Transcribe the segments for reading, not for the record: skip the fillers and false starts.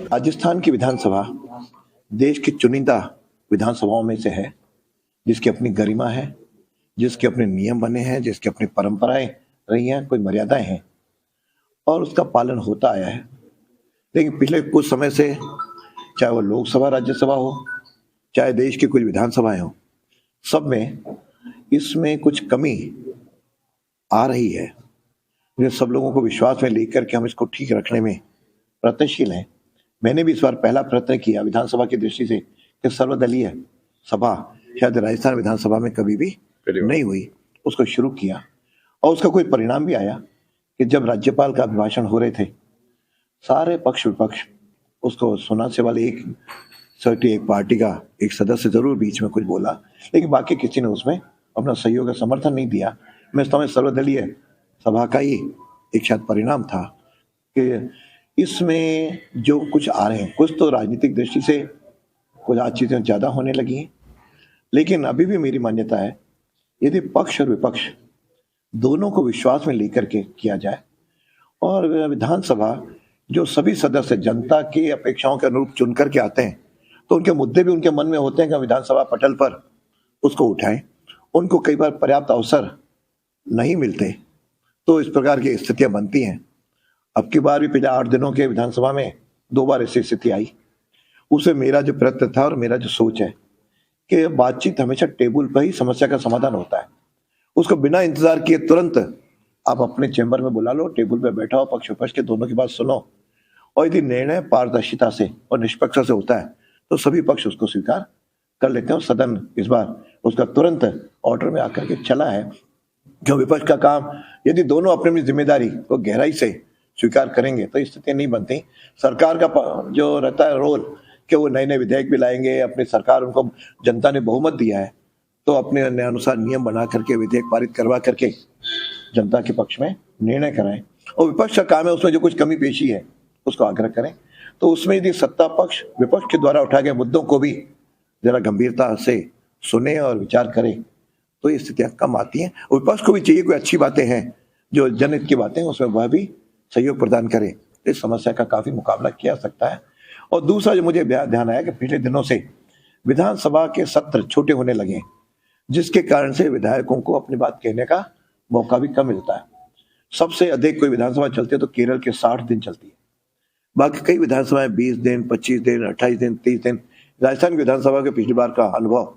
राजस्थान की विधानसभा देश की चुनिंदा विधानसभाओं में से है, जिसकी अपनी गरिमा है, जिसके अपने नियम बने हैं, जिसकी अपनी परंपराएं रही हैं, कोई मर्यादाएं हैं और उसका पालन होता आया है। लेकिन पिछले कुछ समय से, चाहे वो लोकसभा राज्यसभा हो, चाहे देश की कुछ विधानसभाएं हो, सब में इसमें कुछ कमी आ रही है। जो सब लोगों को विश्वास में लेकर के हम इसको ठीक रखने में प्रयत्नशील हैं। मैंने भी इस बार पहला प्रयत्न किया विधानसभा की दृष्टि से कि सर्वदलीय सभा शायद राजस्थान विधानसभा में कभी भी नहीं हुई, उसको शुरू किया और उसका कोई परिणाम भी आया कि जब राज्यपाल का अभिभाषण हो रहे थे, सारे पक्ष विपक्ष उसको सुना से वाले एक पार्टी का एक सदस्य जरूर बीच में कुछ बोला, लेकिन बाकी किसी ने उसमें अपना सहयोग या समर्थन नहीं दिया। मैं समझ सर्वदलीय सभा का ही एक शायद परिणाम था कि इसमें जो कुछ आ रहे हैं, कुछ तो राजनीतिक दृष्टि से कुछ आज चीजें ज्यादा होने लगी हैं, लेकिन अभी भी मेरी मान्यता है यदि पक्ष और विपक्ष दोनों को विश्वास में लेकर के किया जाए और विधानसभा जो सभी सदस्य जनता की अपेक्षाओं के अनुरूप चुन करके आते हैं, तो उनके मुद्दे भी उनके मन में होते हैं कि विधानसभा पटल पर उसको उठाएं। उनको कई बार पर्याप्त अवसर नहीं मिलते, तो इस प्रकार की स्थितियां बनती हैं। अब की बार भी पिछले 8 दिनों के विधानसभा में 2 बार ऐसी स्थिति आई। उसे मेरा जो प्रयत्न था और मेरा जो सोच है कि बातचीत हमेशा टेबल पर ही समस्या का समाधान होता है। उसको बिना इंतजार किए तुरंत आप अपने चैम्बर में बुला लो, टेबल पे बैठा हो, पक्ष विपक्ष के दोनों की बात सुनो और यदि निर्णय पारदर्शिता से और निष्पक्षता से होता है तो सभी पक्ष उसको स्वीकार कर लेते हैं। और सदन इस बार उसका तुरंत ऑर्डर में आकर के चला है। जो विपक्ष का काम, यदि दोनों अपनी अपनी जिम्मेदारी को गहराई से स्वीकार करेंगे तो स्थितियां नहीं बनती। सरकार का जो रहता है रोल कि वो नए नए विधेयक भी लाएंगे, अपनी सरकार, उनको जनता ने बहुमत दिया है तो अपने अनुसार नियम बना करके विधेयक पारित करवा करके जनता के पक्ष में निर्णय कराएं। और विपक्ष का काम है उसमें जो कुछ कमी पेशी है उसको आग्रह करें। तो उसमें यदि सत्ता पक्ष विपक्ष के द्वारा उठाए गए मुद्दों को भी जरा गंभीरता से सुने और विचार करें तो ये स्थितियां कम आती हैं। विपक्ष को भी चाहिए कोई अच्छी बातें हैं जो जनहित की बातें हैं उसमें वह भी सहयोग प्रदान करे, इस समस्या का काफी मुकाबला किया जा सकता है। और दूसरा जो मुझे ध्यान आया कि पिछले दिनों से विधानसभा के सत्र छोटे होने लगे, जिसके कारण से विधायकों को अपनी बात कहने का मौका भी कम मिलता है। सबसे अधिक कोई विधानसभा चलती है तो केरल के 60 दिन चलती है, बाकी कई विधानसभाएं 20 दिन, 25 दिन, 28 दिन, 30 दिन। राजस्थान की विधानसभा के पिछली बार का अनुभव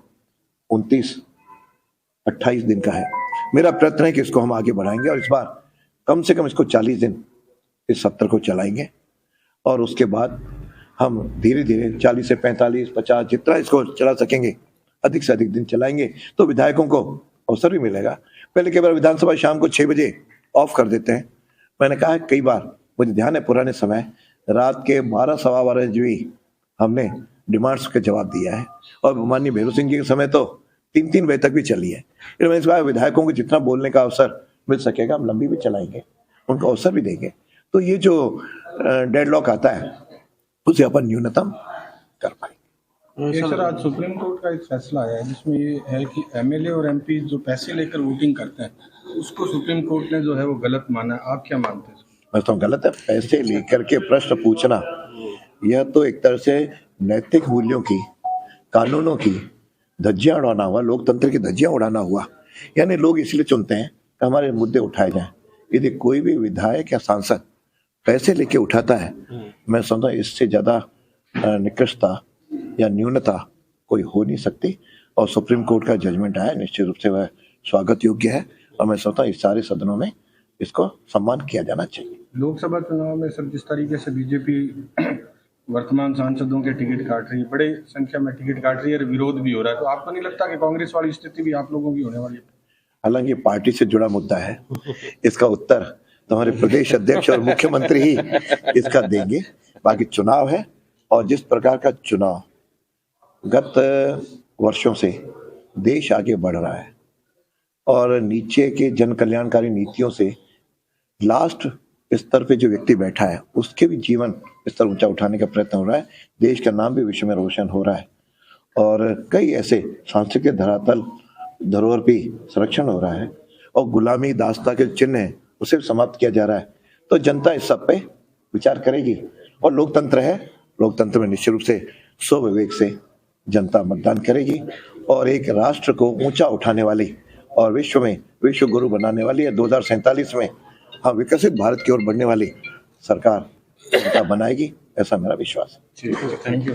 29-28 दिन का है। मेरा प्रयत्न है कि इसको हम आगे बढ़ाएंगे और इस बार कम से कम इसको 40 दिन इस सत्र को चलाएंगे और उसके बाद हम धीरे धीरे 40 से 45, 50 जितना इसको चला सकेंगे अधिक से अधिक दिन चलाएंगे तो विधायकों को अवसर भी मिलेगा। पहले कई बार विधानसभा शाम को 6 बजे ऑफ कर देते हैं। मैंने कहा है कई बार, मुझे ध्यान है पुराने समय रात के 12, सवा 12 भी हमने डिमांड्स के जवाब दिया है और माननीय भैरू सिंह जी के समय तो 3-3 बजे तक भी चली है। फिर मैं इस बार विधायकों को जितना बोलने का अवसर मिल सकेगा हम लंबी भी चलाएंगे, उनको अवसर भी देंगे। तो ये जो डेडलॉक आता है उसे अपन न्यूनतम कर पाएंगे। सर, आज सुप्रीम कोर्ट का एक फैसला आया है जिसमें ये है कि एमएलए और एमपी जो पैसे लेकर वोटिंग करते हैं उसको सुप्रीम कोर्ट ने जो है वो गलत माना है। आप क्या मानते हैं? मैं तो गलत है। पैसे लेकर के प्रश्न पूछना यह तो एक तरह से नैतिक मूल्यों की, कानूनों की धज्जियां उड़ाना हुआ, लोकतंत्र की धज्जियां उड़ाना हुआ। यानी लोग इसलिए चुनते हैं कि हमारे मुद्दे उठाए जाएं। यदि कोई भी विधायक या सांसद पैसे लेके उठाता है, मैं समझता इससे ज्यादा निकृष्टता या न्यूनता कोई हो नहीं सकती। और सुप्रीम कोर्ट का जजमेंट आया, निश्चित रूप से वह स्वागत योग्य है और मैं समझता इस सारे सदनों में इसको सम्मान किया जाना चाहिए। लोकसभा चुनाव में सर जिस तरीके से बीजेपी वर्तमान सांसदों के टिकट काट रही है, बड़े संख्या में टिकट काट रही है, विरोध भी हो रहा है, तो आपको नहीं लगता कि कांग्रेस वाली स्थिति भी आप लोगों की होने वाली है? हालांकि पार्टी से जुड़ा मुद्दा है, इसका उत्तर तो हमारे प्रदेश अध्यक्ष और मुख्यमंत्री ही इसका देंगे। बाकी चुनाव है और जिस प्रकार का चुनाव गत वर्षों से देश आगे बढ़ रहा है और नीचे के जन कल्याणकारी नीतियों से लास्ट स्तर पे जो व्यक्ति बैठा है उसके भी जीवन स्तर ऊंचा उठाने का प्रयत्न हो रहा है। देश का नाम भी विश्व में रोशन हो रहा है और कई ऐसे सांस्कृतिक धरातल धरोहर भी संरक्षण हो रहा है और गुलामी दास्ता के चिन्ह है उसे समाप्त किया जा रहा है। तो जनता इस सब पे विचार करेगी और लोकतंत्र है, लोकतंत्र में निश्चित रूप से स्वविवेक से जनता मतदान करेगी और एक राष्ट्र को ऊंचा उठाने वाली और विश्व में विश्व गुरु बनाने वाली है 2047 में हम विकसित भारत की ओर बढ़ने वाली सरकार जनता बनाएगी, ऐसा मेरा विश्वास है। Thank you.